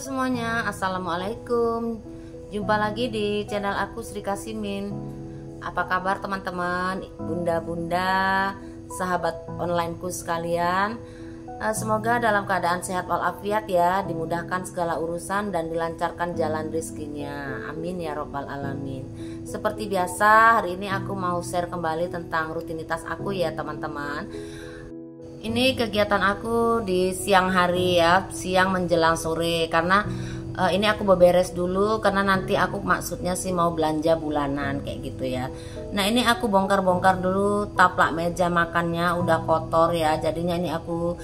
semuanya, assalamualaikum. Jumpa lagi di channel aku Sri Kasimin. Apa kabar teman-teman, bunda-bunda, sahabat onlineku sekalian? Semoga dalam keadaan sehat walafiat ya, dimudahkan segala urusan dan dilancarkan jalan rezekinya. Amin ya robbal alamin. Seperti biasa, hari ini aku mau share kembali tentang rutinitas aku ya teman-teman. Ini kegiatan aku di siang hari ya, siang menjelang sore, karena ini aku beberes dulu karena nanti aku maksudnya sih mau belanja bulanan kayak gitu ya. Nah ini aku bongkar-bongkar dulu taplak meja makannya udah kotor ya, jadinya ini aku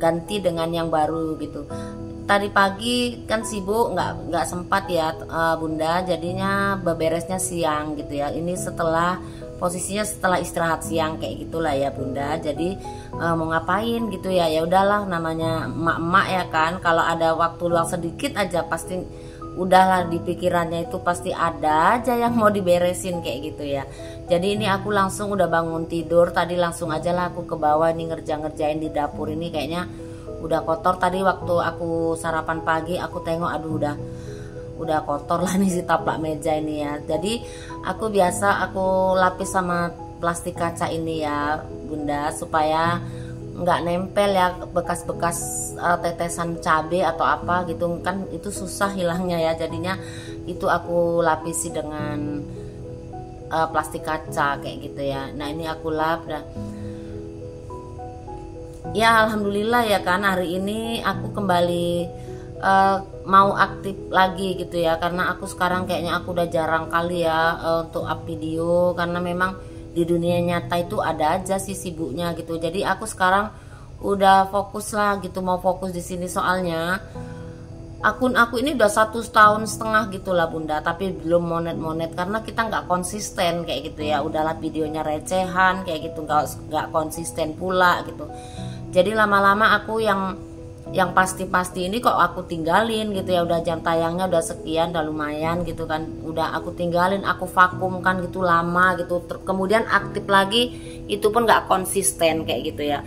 ganti dengan yang baru gitu. Tadi pagi kan sibuk nggak sempat ya bunda, jadinya beberesnya siang gitu ya. Ini posisinya setelah istirahat siang kayak gitulah ya bunda. Jadi mau ngapain gitu ya, ya udahlah, namanya emak-emak ya kan, kalau ada waktu luang sedikit aja pasti udahlah, di pikirannya itu pasti ada aja yang mau diberesin kayak gitu ya. Jadi ini aku langsung udah bangun tidur tadi, langsung aja lah aku ke bawah ini ngerjain di dapur. Ini kayaknya udah kotor. Tadi waktu aku sarapan pagi aku tengok, aduh udah kotor lah nih si taplak meja ini ya. Jadi aku lapis sama plastik kaca ini ya bunda, supaya nggak nempel ya bekas-bekas tetesan cabai atau apa gitu kan, itu susah hilangnya ya. Jadinya itu aku lapisi dengan plastik kaca kayak gitu ya. Nah ini aku lap dah ya, alhamdulillah ya kan, hari ini aku kembali mau aktif lagi gitu ya, karena aku sekarang kayaknya aku udah jarang kali ya untuk up video, karena memang di dunia nyata itu ada aja sih sibuknya gitu. Jadi aku sekarang udah fokus lah gitu, mau fokus di sini, soalnya akun aku ini udah 1,5 tahun gitulah bunda, tapi belum monet karena kita nggak konsisten kayak gitu ya. Udahlah videonya recehan kayak gitu, nggak konsisten pula gitu. Jadi lama-lama aku yang pasti ini kok aku tinggalin gitu ya. Udah jam tayangnya udah sekian, udah lumayan gitu kan, udah aku tinggalin, aku vakumkan gitu lama gitu. Kemudian aktif lagi itu pun nggak konsisten kayak gitu ya,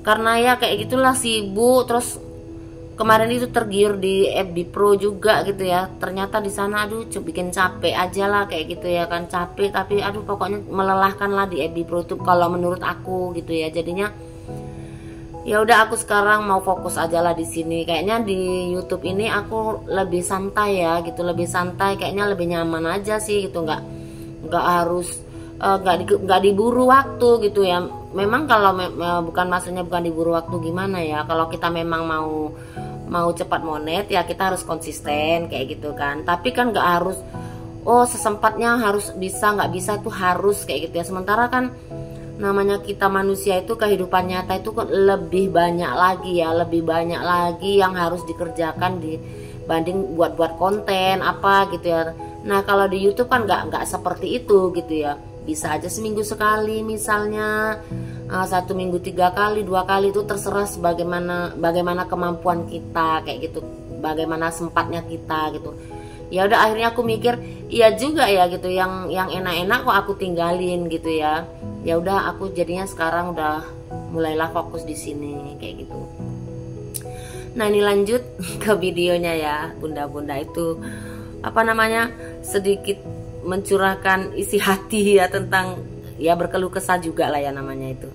karena ya kayak gitulah sibuk. Terus kemarin itu tergiur di FB Pro juga gitu ya, ternyata di sana aduh bikin capek aja lah kayak gitu ya kan, capek tapi aduh pokoknya melelahkan lah di FB Pro itu kalau menurut aku gitu ya. Jadinya ya udah, aku sekarang mau fokus aja lah di sini. Kayaknya di YouTube ini aku lebih santai ya gitu, lebih santai, kayaknya lebih nyaman aja sih gitu, nggak harus nggak diburu waktu gitu ya. Memang kalau bukan maksudnya bukan diburu waktu gimana ya, kalau kita memang mau cepat monet ya kita harus konsisten kayak gitu kan. Tapi kan nggak harus sesempatnya harus bisa, nggak bisa tuh harus kayak gitu ya. Sementara kan namanya kita manusia itu, kehidupan nyata itu kan lebih banyak lagi ya, lebih banyak lagi yang harus dikerjakan dibanding buat konten apa gitu ya. Nah kalau di YouTube kan nggak seperti itu gitu ya, bisa aja seminggu sekali misalnya, 1 minggu 3 kali 2 kali, itu terserah bagaimana kemampuan kita kayak gitu, bagaimana sempatnya kita gitu. Ya udah, akhirnya aku mikir iya juga ya gitu, yang enak-enak kok aku tinggalin gitu ya. Ya udah, aku jadinya sekarang udah mulailah fokus di sini kayak gitu. Nah ini lanjut ke videonya ya bunda-bunda, itu apa namanya, sedikit mencurahkan isi hati ya, tentang ya berkeluh kesah juga lah ya namanya itu.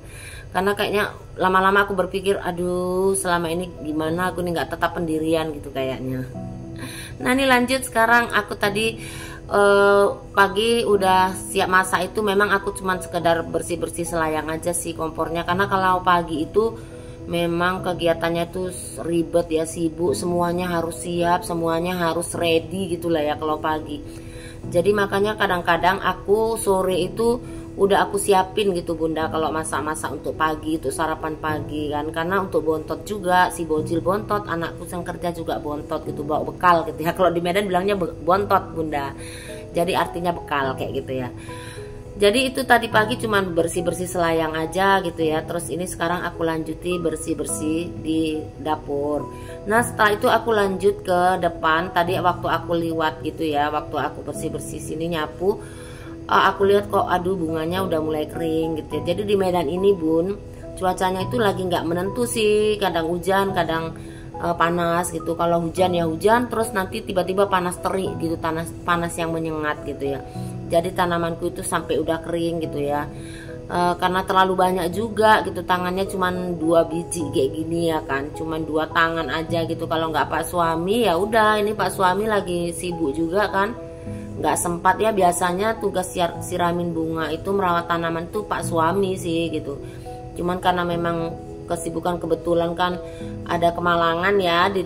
Karena kayaknya lama-lama aku berpikir, aduh selama ini gimana aku nih nggak tetap pendirian gitu kayaknya. Nah ini lanjut, sekarang aku tadi pagi udah siap masak. Itu memang aku cuman sekedar bersih-bersih selayang aja sih kompornya, karena kalau pagi itu memang kegiatannya tuh ribet ya, sibuk, semuanya harus siap, semuanya harus ready gitulah ya kalau pagi. Jadi makanya kadang-kadang aku sore itu udah aku siapin gitu bunda, kalau masak-masak untuk pagi, untuk sarapan pagi kan. Karena untuk bontot juga, si bocil bontot, anakku yang kerja juga bontot gitu, bawa bekal gitu ya. Kalau di Medan bilangnya bontot bunda, jadi artinya bekal kayak gitu ya. Jadi itu tadi pagi cuman bersih-bersih selayang aja gitu ya. Terus ini sekarang aku lanjuti bersih-bersih di dapur. Nah setelah itu aku lanjut ke depan. Tadi waktu aku liwat gitu ya, waktu aku bersih-bersih sini nyapu, aku lihat kok aduh bunganya udah mulai kering gitu ya. Jadi di Medan ini bun, cuacanya itu lagi nggak menentu sih, kadang hujan kadang panas gitu. Kalau hujan ya hujan, terus nanti tiba-tiba panas terik gitu, panas yang menyengat gitu ya. Jadi tanamanku itu sampai udah kering gitu ya. Karena terlalu banyak juga gitu, tangannya cuman 2 biji kayak gini ya kan, cuman 2 tangan aja gitu. Kalau nggak Pak suami ya udah, ini Pak suami lagi sibuk juga kan, nggak sempat ya. Biasanya tugas siramin bunga itu merawat tanaman tuh Pak suami sih gitu. Cuman karena memang kesibukan, kebetulan kan ada kemalangan ya di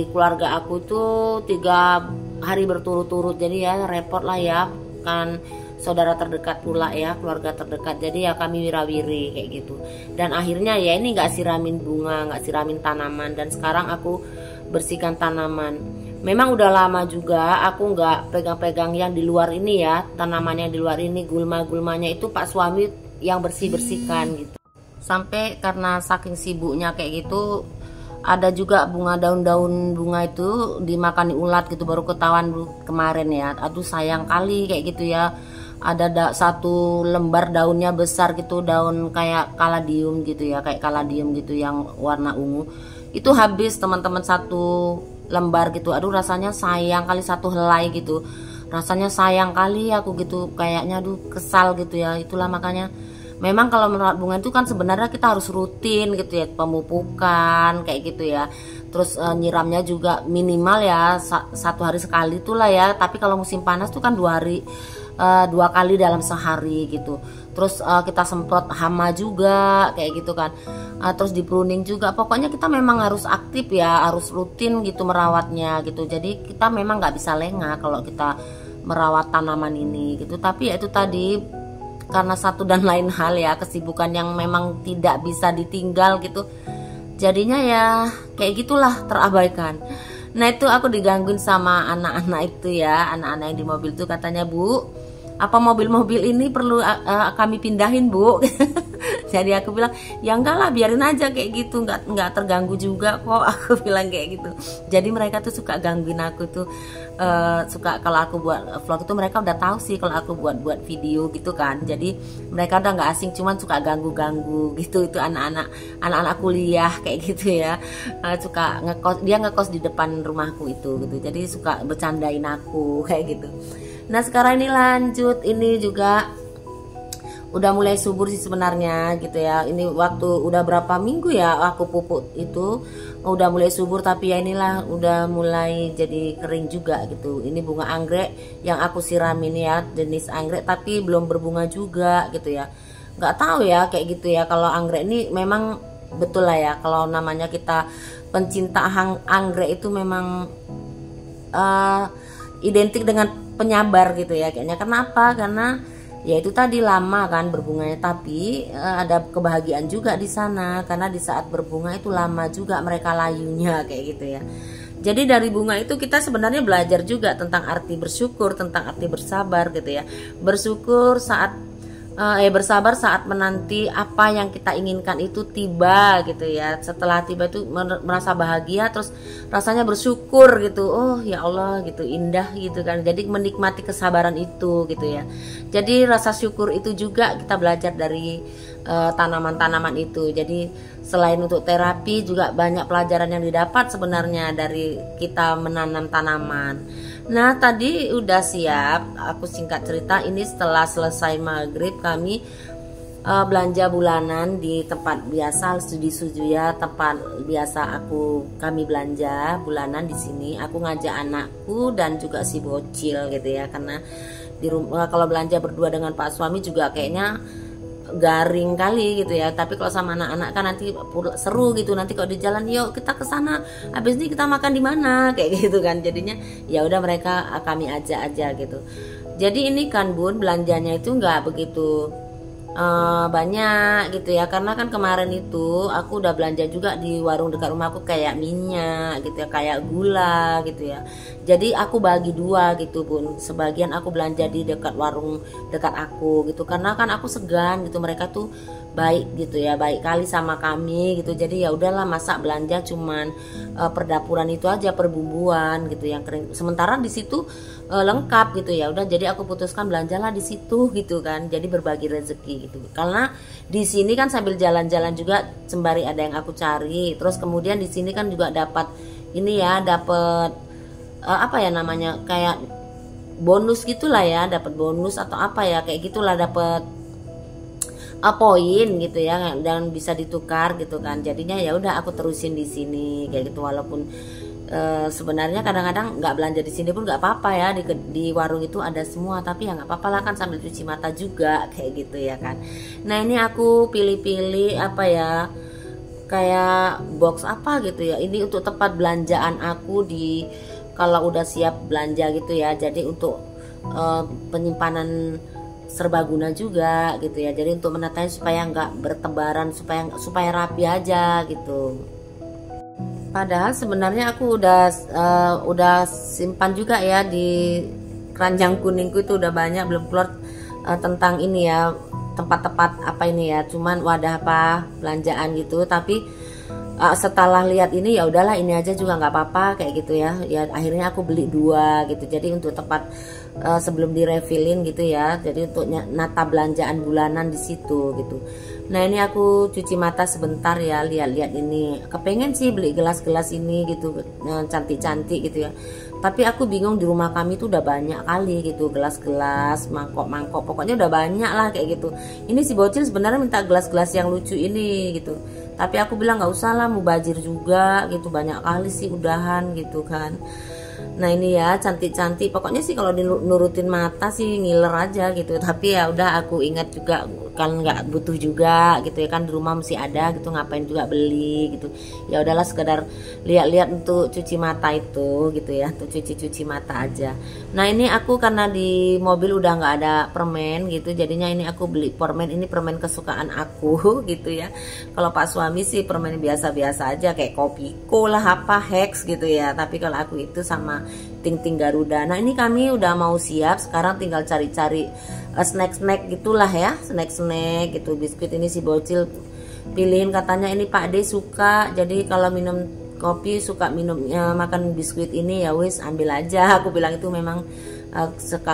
keluarga aku tuh 3 hari berturut-turut, jadi ya repot lah ya kan, saudara terdekat pula ya, keluarga terdekat, jadi ya kami wirawiri kayak gitu. Dan akhirnya ya ini nggak siramin bunga, nggak siramin tanaman, dan sekarang aku bersihkan tanaman. Memang udah lama juga aku nggak pegang-pegang yang di luar ini ya, tanaman yang di luar ini, gulma-gulmanya itu Pak suami yang bersih-bersihkan gitu. Sampai karena saking sibuknya kayak gitu, ada juga bunga, daun-daun bunga itu dimakani ulat gitu, baru ketahuan kemarin ya. Aduh sayang kali kayak gitu ya. Ada 1 lembar daunnya besar gitu, daun kayak kaladium gitu ya, kayak kaladium gitu yang warna ungu. Itu habis teman-teman 1 lembar gitu. Aduh rasanya sayang kali, 1 helai gitu. Rasanya sayang kali aku gitu, kayaknya aduh kesal gitu ya. Itulah makanya memang kalau merawat bunga itu kan sebenarnya kita harus rutin gitu ya, pemupukan kayak gitu ya. Terus nyiramnya juga minimal ya 1 hari sekali itulah ya. Tapi kalau musim panas tuh kan 2 kali dalam sehari gitu. Terus kita semprot hama juga kayak gitu kan. Terus di pruning juga. Pokoknya kita memang harus aktif ya, harus rutin gitu merawatnya gitu. Jadi kita memang nggak bisa lengah kalau kita merawat tanaman ini gitu. Tapi ya itu tadi, karena satu dan lain hal ya, kesibukan yang memang tidak bisa ditinggal gitu, jadinya ya kayak gitulah, terabaikan. Nah itu aku digangguin sama anak-anak itu ya, anak-anak yang di mobil tuh katanya, "Bu, apa mobil-mobil ini perlu kami pindahin, Bu?" Jadi aku bilang ya enggak lah, biarin aja kayak gitu, nggak terganggu juga kok, aku bilang kayak gitu. Jadi mereka tuh suka gangguin aku tuh, suka kalau aku buat vlog itu mereka udah tahu sih kalau aku buat video gitu kan. Jadi mereka udah nggak asing, cuman suka ganggu gitu. Itu anak-anak kuliah kayak gitu ya, suka ngekos di depan rumahku itu gitu. Jadi suka bercandain aku kayak gitu. Nah sekarang ini lanjut, ini juga udah mulai subur sih sebenarnya gitu ya. Ini waktu udah berapa minggu ya aku pupuk itu, udah mulai subur, tapi ya inilah udah mulai jadi kering juga gitu. Ini bunga anggrek yang aku siramin ya, jenis anggrek tapi belum berbunga juga gitu ya. Nggak tahu ya kayak gitu ya. Kalau anggrek ini memang betul lah ya, kalau namanya kita pencinta anggrek itu memang identik dengan penyabar gitu ya kayaknya. Kenapa? Karena ya itu tadi lama kan berbunganya, tapi ada kebahagiaan juga di sana karena di saat berbunga itu lama juga mereka layunya kayak gitu ya. Jadi dari bunga itu kita sebenarnya belajar juga tentang arti bersyukur, tentang arti bersabar gitu ya. Bersyukur saat bersabar saat menanti apa yang kita inginkan itu tiba gitu ya. Setelah tiba itu merasa bahagia, terus rasanya bersyukur gitu. Oh ya Allah gitu, indah gitu kan. Jadi menikmati kesabaran itu gitu ya. Jadi rasa syukur itu juga kita belajar dari tanaman-tanaman itu. Jadi selain untuk terapi juga banyak pelajaran yang didapat sebenarnya dari kita menanam tanaman. Nah tadi udah siap, aku singkat cerita, ini setelah selesai maghrib kami belanja bulanan di tempat biasa, di Sujuya, tempat biasa kami belanja bulanan di sini. Aku ngajak anakku dan juga si bocil gitu ya, karena di rumah kalau belanja berdua dengan Pak suami juga kayaknya garing kali gitu ya. Tapi kalau sama anak-anak kan nanti seru gitu, nanti kalau di jalan yuk kita ke sana, habis ini kita makan di mana kayak gitu kan. Jadinya ya udah mereka kami ajak aja gitu. Jadi ini kan Bun, belanjanya itu nggak begitu banyak gitu ya, karena kan kemarin itu aku udah belanja juga di warung dekat rumahku kayak minyak gitu ya, kayak gula gitu ya. Jadi aku bagi 2 gitu Bun, sebagian aku belanja di dekat warung dekat aku gitu, karena kan aku segan gitu, mereka tuh baik gitu ya, baik kali sama kami gitu. Jadi ya udahlah, masa belanja cuman perdapuran itu aja, perbumbuan gitu yang kering, sementara di situ lengkap gitu ya. Udah, jadi aku putuskan belanjalah di situ gitu kan, jadi berbagi rezeki gitu. Karena di sini kan sambil jalan-jalan juga sembari ada yang aku cari. Terus kemudian di sini kan juga dapat ini ya, dapat apa ya namanya, kayak bonus gitulah ya, dapat bonus atau apa ya kayak gitulah, dapat poin gitu ya, dan bisa ditukar gitu kan. Jadinya ya udah aku terusin di sini kayak gitu, walaupun sebenarnya kadang-kadang nggak belanja di sini pun nggak apa-apa ya, di warung itu ada semua, tapi ya nggak apa-apa lah kan, sambil cuci mata juga kayak gitu ya kan. Nah ini aku pilih-pilih apa ya, kayak box apa gitu ya, ini untuk tempat belanjaan aku di kalau udah siap belanja gitu ya. Jadi untuk penyimpanan serbaguna juga gitu ya, jadi untuk menatanya supaya nggak bertebaran, supaya rapi aja gitu. Padahal sebenarnya aku udah simpan juga ya di keranjang kuningku, itu udah banyak, belum keluar tentang ini ya, tempat-tempat apa ini ya, cuman wadah apa belanjaan gitu. Tapi setelah lihat ini ya udahlah, ini aja juga nggak apa-apa kayak gitu ya. Ya akhirnya aku beli 2 gitu. Jadi untuk tempat sebelum direfillin gitu ya. Jadi untuk nata belanjaan bulanan di situ gitu. Nah ini aku cuci mata sebentar ya, lihat-lihat ini. Kepengen sih beli gelas-gelas ini gitu, cantik-cantik gitu ya. Tapi aku bingung, di rumah kami tuh udah banyak kali gitu gelas-gelas, mangkok-mangkok, pokoknya udah banyak lah kayak gitu. Ini si bocil sebenarnya minta gelas-gelas yang lucu ini gitu. Tapi aku bilang nggak usah lah, mubazir juga gitu, banyak kali sih udahan gitu kan. Nah ini ya cantik-cantik, pokoknya sih kalau dinurutin mata sih ngiler aja gitu. Tapi ya udah, aku ingat juga kan nggak butuh juga gitu ya kan, di rumah mesti ada gitu, ngapain juga beli gitu. Ya udahlah, sekedar lihat-lihat untuk cuci mata itu gitu ya, untuk cuci mata aja. Nah ini aku karena di mobil udah nggak ada permen gitu, jadinya ini aku beli permen, ini permen kesukaan aku gitu ya. Kalau Pak suami sih permen biasa-biasa aja kayak Kopiko lah, apa Hex gitu ya. Tapi kalau aku itu sama Ting Ting Garuda. Nah ini kami udah mau siap, sekarang tinggal cari-cari snack-snack gitulah ya, snack-snack gitu. Biskuit ini si bocil pilihin, katanya ini Pak D suka, jadi kalau minum kopi suka minumnya makan biskuit ini, ya wis ambil aja. Aku bilang itu memang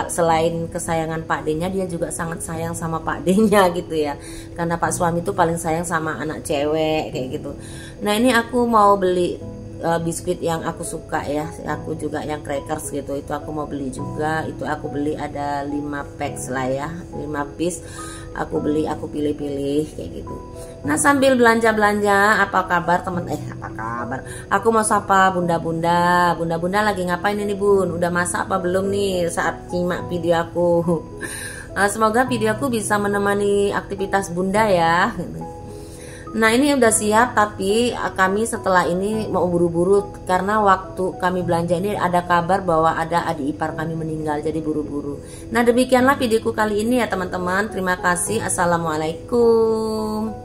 selain kesayangan Pak D-nya, dia juga sangat sayang sama Pak D-nya gitu ya, karena Pak suami itu paling sayang sama anak cewek kayak gitu. Nah ini aku mau beli biskuit yang aku suka ya, aku juga yang crackers gitu, itu aku mau beli juga. Itu aku beli ada 5 packs lah ya, 5 piece aku beli, aku pilih-pilih kayak gitu. Nah sambil belanja-belanja, apa kabar teman, apa kabar, aku mau sapa bunda-bunda. Bunda-bunda lagi ngapain ini bun, udah masak apa belum nih saat nyimak video aku? Semoga video aku bisa menemani aktivitas bunda ya. Nah ini udah siap, tapi kami setelah ini mau buru-buru karena waktu kami belanja ini ada kabar bahwa ada adik ipar kami meninggal, jadi buru-buru. Nah demikianlah videoku kali ini ya teman-teman, terima kasih, assalamualaikum.